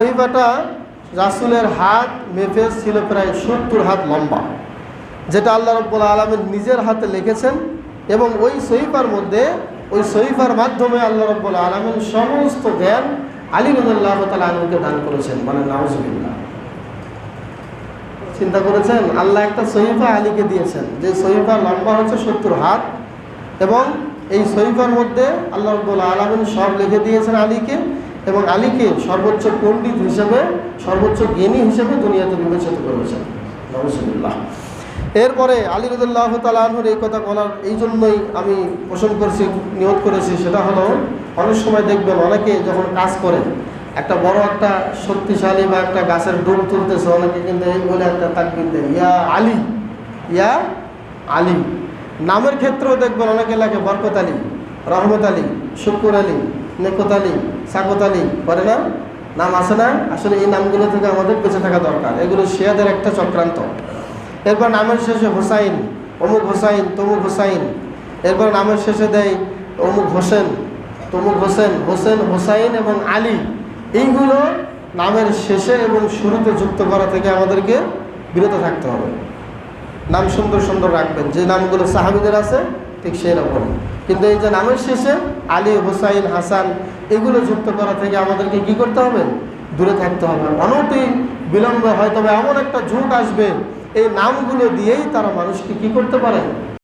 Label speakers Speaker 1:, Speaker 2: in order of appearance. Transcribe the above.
Speaker 1: সহিফাটা রাসূলের হাত মেপে ছিল প্রায় 70 হাত লম্বা, যেটা আল্লাহ রাব্বুল আলামিন নিজের হাতে লিখেছেন। এবং ওই সহিফার মধ্যে, ওই সহিফার মাধ্যমে আল্লাহ রাব্বুল আলামিন সমস্ত জ্ঞান আলী রাদিয়াল্লাহু তাআলা আনহুকে দান করেছেন। মানে নাউজুবিল্লাহ। চিন্তা করেছেন, আল্লাহ একটা সহিফা আলীকে দিয়েছেন, যে সহিফার লম্বা হচ্ছে 70 হাত, এবং এই সহিফার মধ্যে আল্লাহ রাব্বুল আলামিন সব লিখে দিয়েছেন আলীকে, এবং আলীকে সর্বোচ্চ পণ্ডিত হিসেবে, সর্বোচ্চ জ্ঞানী হিসেবে দুনিয়াতে বিবেচিত করেছেন। নাউজুবিল্লাহ। এরপরে আলী রাদিয়াল্লাহু তাআলা আনহুর এই কথা বলার এই জন্যই আমি পোষণ করছি, নিয়ত করেছি, সেটা হলো অনেক সময় দেখবেন অনেকে যখন কাজ করে, একটা বড় একটা শক্তিশালী বা একটা গাছের ডুব তুলতেছে, অনেকে কিন্তু এই বলে একটা তাকবীর দেয়, ইয়া আলী, ইয়া আলী। নামের ক্ষেত্রেও দেখবেন অনেকে লেখে বরকত আলী, রহমত আলী, শুকুর আলী, নেকত আলী, সাকত আলী, করে না? নাম আছে না? আসলে এই নামগুলো থেকে আমাদের বেঁচে থাকা দরকার, এগুলো শিয়াদের একটা চক্রান্ত। এরপর নামের শেষে হুসাইন, অমুক হুসাইন, তমুক হুসাইন। এরপর নামের শেষে দেয় অমুক হোসেন, তমুক হোসেন, হোসেন, হুসাইন এবং আলী। এইগুলো নামের শেষে এবং শুরুতে যুক্ত করা থেকে আমাদেরকে বিরত থাকতে হবে। নাম সুন্দর সুন্দর রাখবেন, যে নামগুলো সাহাবীদের আছে ঠিক সেই রকম। কিন্তু এই যে নামের শেষে আলী, হুসাইন, হাসান, এগুলো যুক্ত করা থেকে আমাদেরকে কি করতে হবে? দূরে থাকতে হবে। অনতি বিলম্বে হয়তো এমন একটা যুগ আসবে, এই নামগুলো দিয়েই তারা মানুষকে কি করতে পারে?